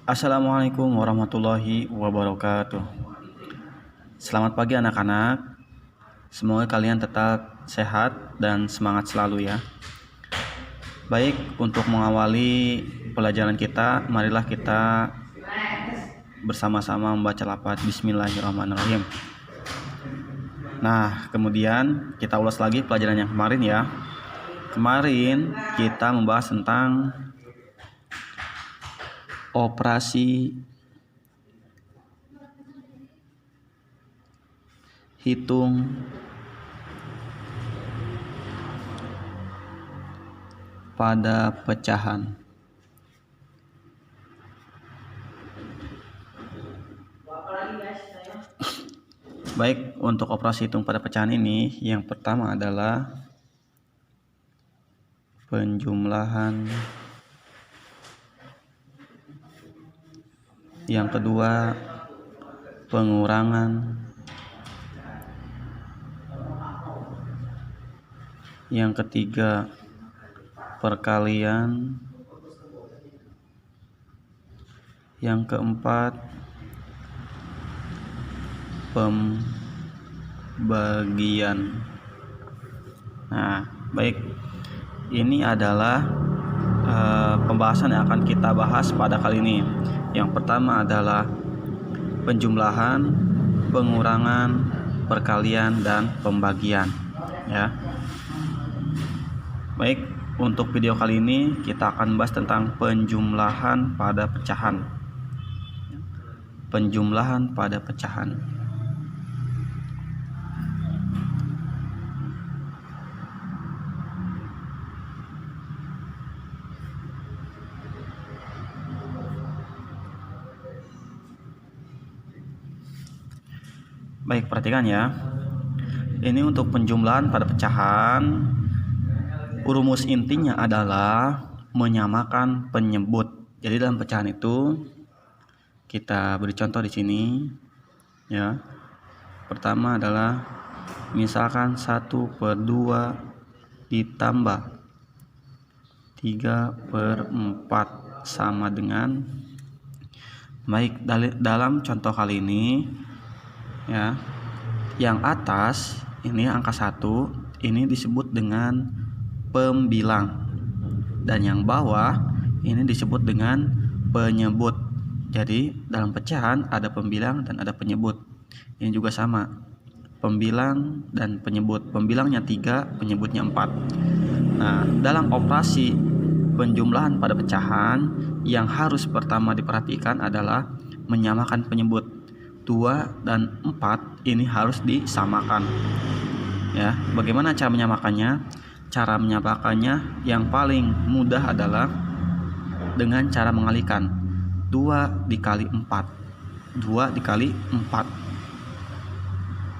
Assalamualaikum warahmatullahi wabarakatuh. Selamat pagi anak-anak. Semoga kalian tetap sehat dan semangat selalu ya. Baik, untuk mengawali pelajaran kita, marilah kita bersama-sama membaca lafaz Bismillahirrahmanirrahim. Nah, kemudian kita ulas lagi pelajaran yang kemarin ya. Kemarin kita membahas tentang operasi hitung pada pecahan. Baik, untuk operasi hitung pada pecahan ini, yang pertama adalah penjumlahan, yang kedua pengurangan, yang ketiga perkalian, yang keempat pembagian. Nah, baik, ini adalah pembahasan yang akan kita bahas pada kali ini. Yang pertama adalah penjumlahan, pengurangan, perkalian, dan pembagian ya. Baik, untuk video kali ini kita akan bahas tentang penjumlahan pada pecahan. Penjumlahan pada pecahan. Baik, perhatikan ya. Ini untuk penjumlahan pada pecahan. Rumus intinya adalah menyamakan penyebut. Jadi dalam pecahan itu kita beri contoh di sini ya. Pertama adalah misalkan 1/2 ditambah 3/4 sama dengan, baik, dalam contoh kali ini ya, yang atas ini angka 1 ini disebut dengan pembilang, dan yang bawah ini disebut dengan penyebut. Jadi dalam pecahan ada pembilang dan ada penyebut. Ini juga sama, pembilang dan penyebut. Pembilangnya 3, penyebutnya 4. Nah, dalam operasi penjumlahan pada pecahan yang harus pertama diperhatikan adalah menyamakan penyebut. 2 dan 4 ini harus disamakan ya. Bagaimana cara menyamakannya? Cara menyamakannya yang paling mudah adalah dengan cara mengalihkan 2 dikali 4. 2 dikali 4.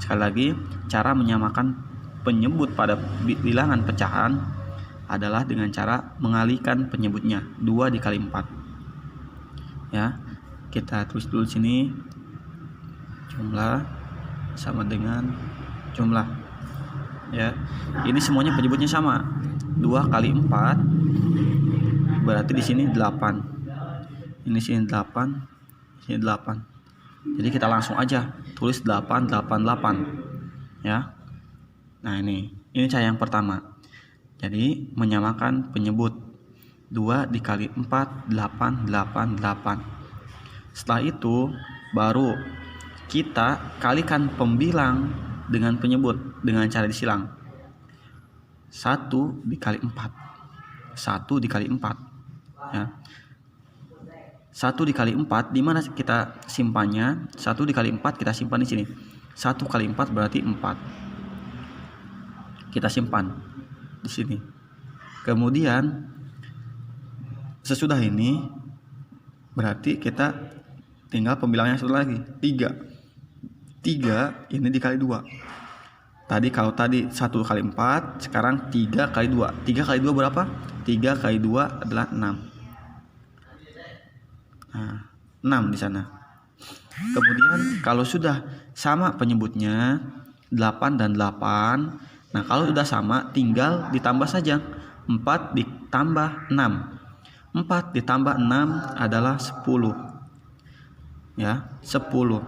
Sekali lagi, cara menyamakan penyebut pada bilangan pecahan adalah dengan cara mengalihkan penyebutnya. 2 dikali 4 ya. Kita tulis dulu sini, jumlah sama dengan jumlah ya. Ini semuanya penyebutnya sama. 2 kali 4 berarti di sini 8. Ini sini 8, sini 8. Jadi kita langsung aja tulis 888 ya. Nah, ini cara yang pertama. Jadi menyamakan penyebut. 2 dikali 4 888. Setelah itu baru kita kalikan pembilang dengan penyebut dengan cara disilang. 1 dikali 4. 1 dikali 4 ya. 1 dikali 4 di mana kita simpannya? 1 dikali 4 kita simpan di sini. 1 kali 4 berarti 4. Kita simpan di sini. Kemudian sesudah ini berarti kita tinggal pembilangnya satu lagi, 3. 3 ini dikali 2. Kalau tadi 1 kali 4, sekarang 3 kali 2. 3 kali 2 berapa? 3 kali 2 adalah 6. Nah, 6 di sana. Kemudian kalau sudah sama penyebutnya 8 dan 8. Nah, kalau sudah sama tinggal ditambah saja. 4 ditambah 6. 4 ditambah 6 adalah 10. ya 10.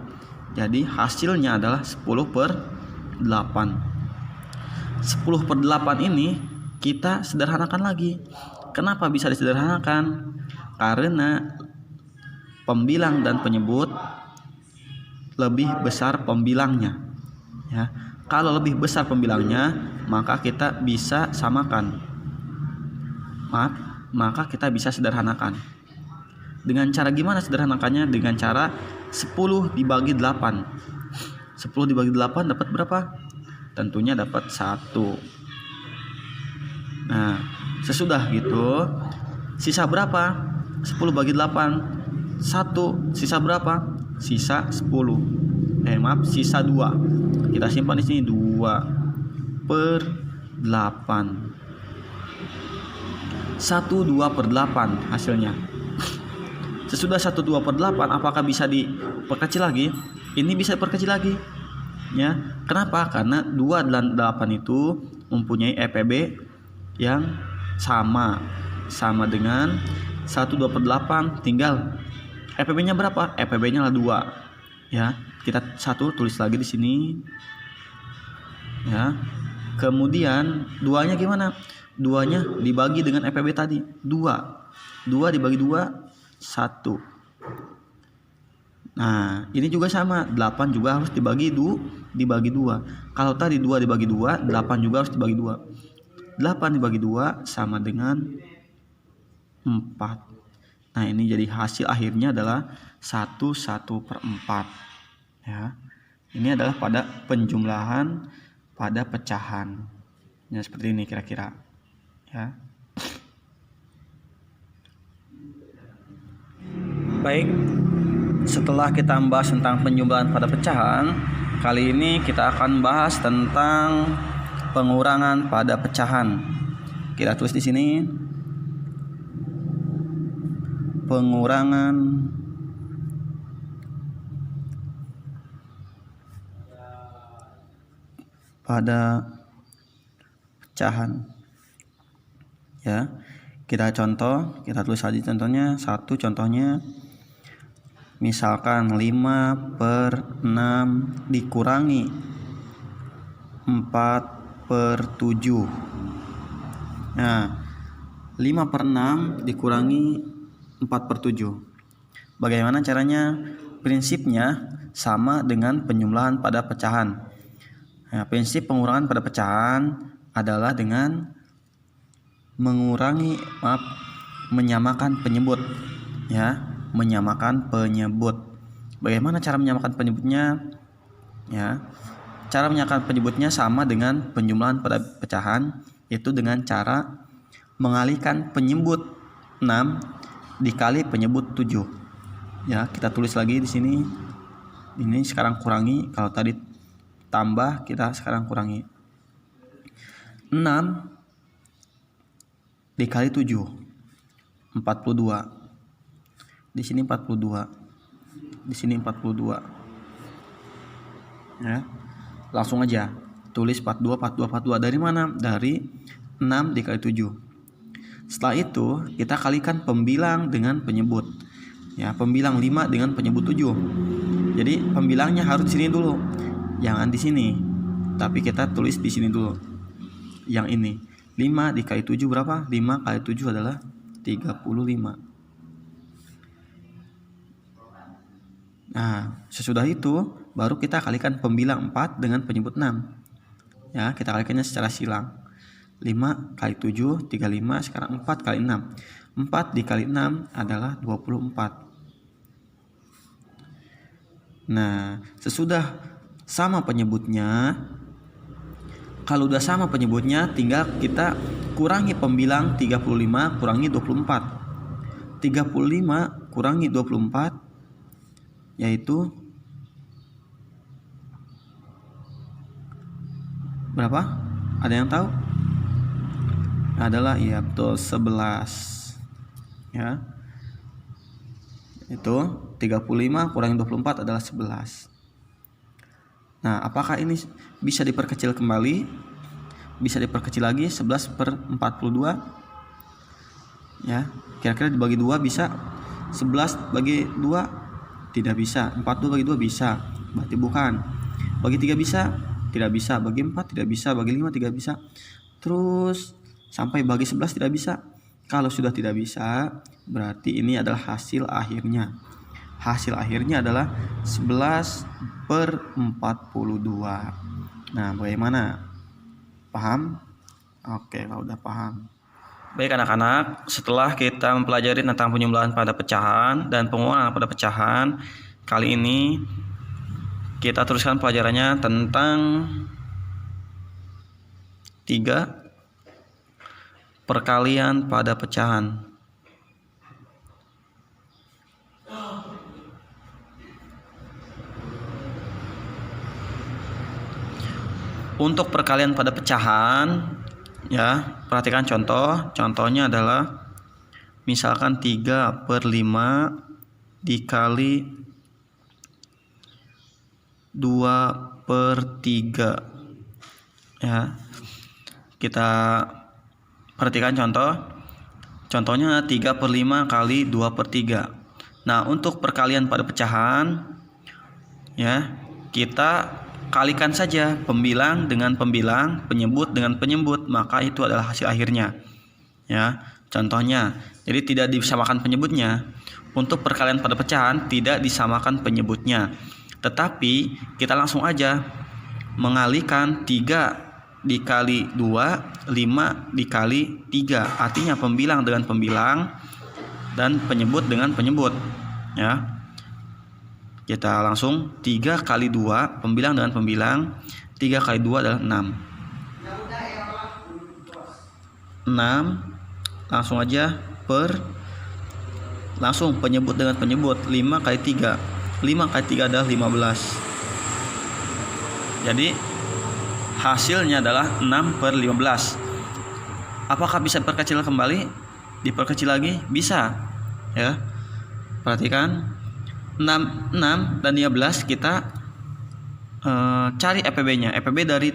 Jadi hasilnya adalah 10/8. 10/8 ini kita sederhanakan lagi. Kenapa bisa disederhanakan? Karena pembilang dan penyebut lebih besar pembilangnya, ya. Kalau lebih besar pembilangnya, maka kita bisa samakan. Maka kita bisa sederhanakan. Dengan cara gimana sederhanakannya? Dengan cara 10 dibagi 8. 10 dibagi 8 dapat berapa? Tentunya dapat 1. Nah, sesudah gitu, sisa berapa? 10 bagi 8. 1. Sisa berapa? Sisa 10. Sisa 2. Kita simpan di sini 2/8. 1/2/8 hasilnya. Sesudah 1/2/8, apakah bisa diperkecil lagi? Ini bisa diperkecil lagi, ya. Kenapa? Karena 2 dan 8 itu mempunyai EPB yang sama dengan 1/2/8. Tinggal EPB-nya berapa? EPB-nya adalah 2, ya. Kita 1 tulis lagi di sini, ya. Kemudian 2-nya gimana? 2-nya dibagi dengan EPB tadi, 2 dibagi 2, 1. Nah, ini juga sama, 8 juga harus dibagi 2. Kalau tadi 2 dibagi 2, 8 juga harus dibagi 2. 8 dibagi 2 sama dengan 4. Nah, ini jadi hasil akhirnya adalah 1/4, ya. Ini adalah pada penjumlahan pada pecahan. Ya, seperti ini kira-kira, ya. Baik, setelah kita membahas tentang penjumlahan pada pecahan, kali ini kita akan bahas tentang pengurangan pada pecahan. Kita tulis di sini pengurangan pada pecahan, ya. Kita tulis aja contohnya. 1 contohnya, misalkan 5/6 dikurangi 4/7. Nah, 5/6 dikurangi 4/7. Bagaimana caranya? Prinsipnya sama dengan penjumlahan pada pecahan. Nah, prinsip pengurangan pada pecahan adalah dengan menyamakan penyebut, ya, menyamakan penyebut. Bagaimana cara menyamakan penyebutnya? Ya, cara menyamakan penyebutnya sama dengan penjumlahan pada pecahan, yaitu dengan cara mengalihkan penyebut 6 dikali penyebut 7. Ya, kita tulis lagi di sini. Ini sekarang kurangi, kalau tadi tambah, kita sekarang kurangi. 6 dikali 7, 42. Di sini 42. Di sini 42. Ya. Langsung aja tulis 42. Dari mana? Dari 6 dikali 7. Setelah itu kita kalikan pembilang dengan penyebut. Ya, pembilang 5 dengan penyebut 7. Jadi pembilangnya harus di sini dulu. Jangan di sini. Tapi kita tulis di sini dulu. Yang ini. 5 dikali 7 berapa? 5 kali 7 adalah 35. Nah, sesudah itu baru kita kalikan pembilang 4 dengan penyebut 6. Ya, kita kalikannya secara silang. 5 kali 7 35, sekarang 4 kali 6. 4 dikali 6 adalah 24. Nah, sesudah sama penyebutnya, kalau udah sama penyebutnya, tinggal kita kurangi pembilang 35 kurangi 24. 35 kurangi 24 yaitu berapa? Ada yang tahu? Adalah, iya betul, 11. Ya. Itu 35 kurangi 24 adalah 11. Nah, apakah ini bisa diperkecil kembali? Bisa diperkecil lagi, 11/42. Ya, kira-kira dibagi 2 bisa 11 bagi 2. Tidak bisa. 42 bagi 2 bisa, berarti bukan. Bagi 3 bisa? Tidak bisa. Bagi 4 tidak bisa. Bagi 5 tidak bisa. Terus sampai bagi 11 tidak bisa. Kalau sudah tidak bisa, berarti ini adalah hasil akhirnya. Hasil akhirnya adalah 11/42. Nah, bagaimana? Paham? Oke, kalau udah paham. Baik anak-anak, setelah kita mempelajari tentang penjumlahan pada pecahan dan pengulangan pada pecahan, kali ini kita teruskan pelajarannya tentang 3 perkalian pada pecahan. Untuk perkalian pada pecahan, ya, perhatikan contoh. Contohnya adalah misalkan 3/5 dikali 2/3. Ya. Kita perhatikan contoh. Contohnya 3/5 kali 2/3. Nah, untuk perkalian pada pecahan, ya, kita kalikan saja pembilang dengan pembilang, penyebut dengan penyebut, maka itu adalah hasil akhirnya. Ya, contohnya, jadi tidak disamakan penyebutnya. Untuk perkalian pada pecahan tidak disamakan penyebutnya. Tetapi kita langsung aja mengalihkan 3 dikali 2, 5 dikali 3. Artinya pembilang dengan pembilang dan penyebut dengan penyebut. Ya. Kita langsung 3 kali 2, pembilang dengan pembilang. 3 kali 2 adalah 6. 6 langsung aja langsung penyebut dengan penyebut. 5 kali 3. 5 kali 3 adalah 15. Jadi hasilnya adalah 6/15. Apakah bisa diperkecil kembali? Diperkecil lagi? Bisa. Ya. Perhatikan. 6 dan 15 kita cari EPB-nya. EPB dari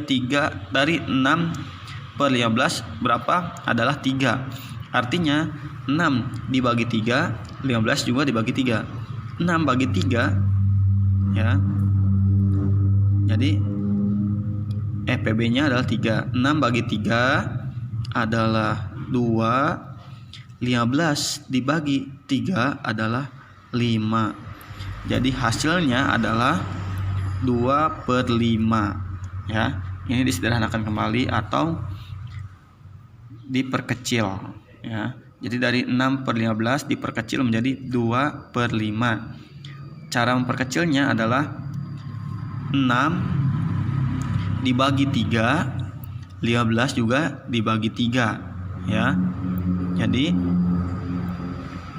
6/15 berapa? Adalah 3. Artinya 6 dibagi 3, 15 juga dibagi 3. 6 bagi 3, ya. Jadi EPB-nya adalah 3. 6 bagi 3 adalah 2. 15 dibagi 3 adalah 5. Jadi hasilnya adalah 2/5. Ya, ini disederhanakan kembali atau diperkecil. Ya, jadi dari 6/15 diperkecil menjadi 2/5. Cara memperkecilnya adalah 6 dibagi 3, 15 juga dibagi 3. Ya, jadi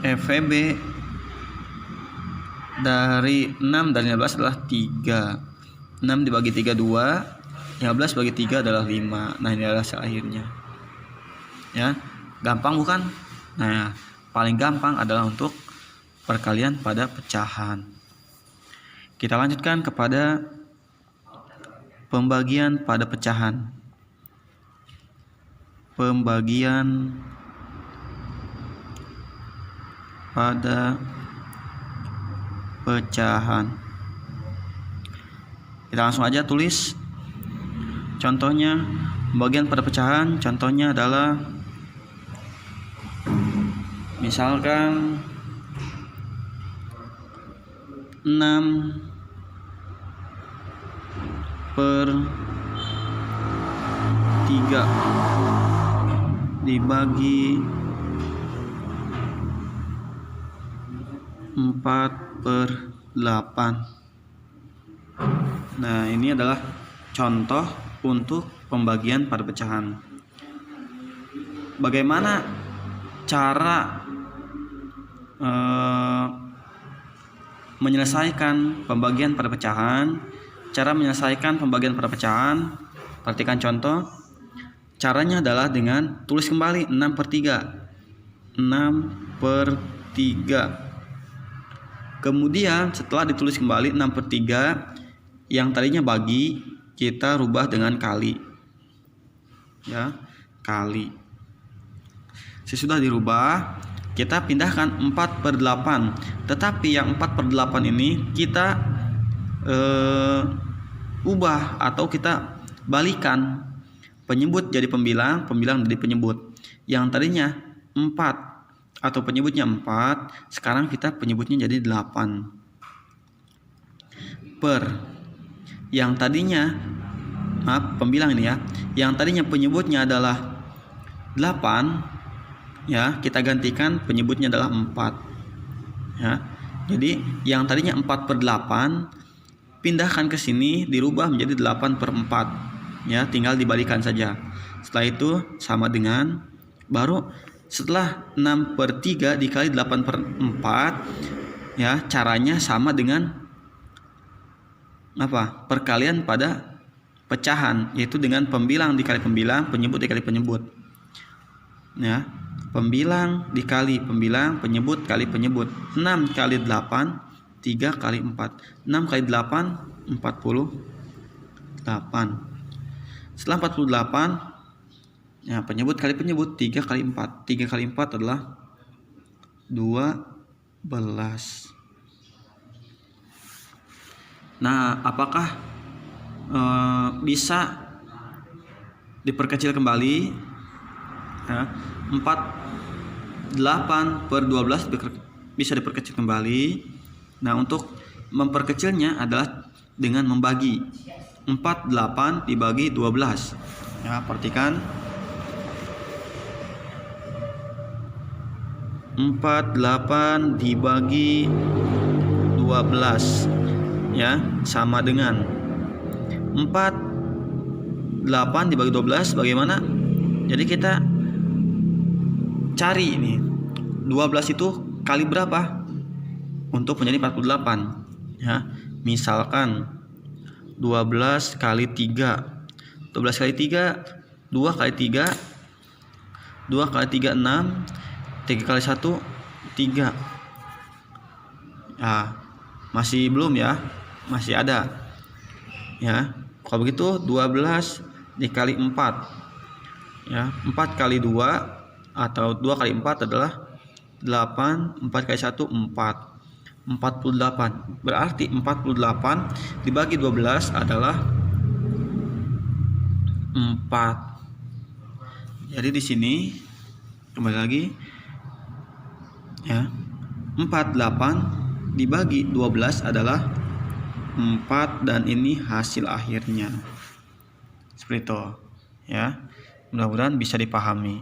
EVB dari 6 dan 15 adalah 3. 6 dibagi 3 2, 15 bagi 3 adalah 5. Nah, ini adalah hasil akhirnya. Ya, gampang bukan? Nah, paling gampang adalah untuk perkalian pada pecahan. Kita lanjutkan kepada pembagian pada pecahan. Pembagian pada pecahan. Kita langsung aja tulis contohnya. Pembagian pada pecahan contohnya adalah misalkan 6/3 dibagi 4/8. Nah, ini adalah contoh untuk pembagian pada pecahan. Bagaimana cara menyelesaikan pembagian pada pecahan? Cara menyelesaikan pembagian pada pecahan, perhatikan contoh. Caranya adalah dengan tulis kembali 6/3. 6/3. Kemudian setelah ditulis kembali 6/3, yang tadinya bagi kita rubah dengan kali. Ya, kali. Sesudah dirubah, kita pindahkan 4/8. Tetapi yang 4/8 ini kita ubah atau kita balikan. Penyebut jadi pembilang, pembilang jadi penyebut. Yang tadinya 4 atau penyebutnya 4, sekarang kita penyebutnya jadi 8. Per yang tadinya, pembilang ini ya, yang tadinya penyebutnya adalah 8, ya, kita gantikan penyebutnya adalah 4. Ya. Jadi yang tadinya 4/8 pindahkan ke sini, dirubah menjadi 8/4. Ya, tinggal dibalikan saja. Setelah itu sama dengan, baru setelah 6/3 dikali 8/4, ya, caranya sama dengan perkalian pada pecahan, yaitu dengan pembilang dikali pembilang, penyebut dikali penyebut. Ya, pembilang dikali pembilang, penyebut kali penyebut. 6 kali 8, 3 kali 4. 6 kali 8, 48. Setelah 48, ya, penyebut kali penyebut, 3 kali 4. 3 kali 4 adalah 12. Nah, apakah bisa diperkecil kembali? Ya, 48/12 bisa diperkecil kembali. Nah, untuk memperkecilnya adalah dengan membagi. 48 dibagi 12. Ya, perhatikan. 48 dibagi 12, ya, sama dengan 48 dibagi 12 bagaimana? Jadi kita cari ini 12 itu kali berapa untuk menjadi 48. Ya, misalkan 12 kali 3. 12 kali 3, 2 kali 3. 2 kali 3 6. 3 kali 1 3. Nah, masih belum ya? Masih ada. Ya. Kalau begitu 12 dikali 4. Ya, 4 kali 2 atau 2 kali 4 adalah 8, 4 kali 1 4. 48. Berarti 48 dibagi 12 adalah 4. Jadi di sini kembali lagi, ya, 48 dibagi 12 adalah 4, dan ini hasil akhirnya. Seperti itu, ya. Mudah-mudahan bisa dipahami.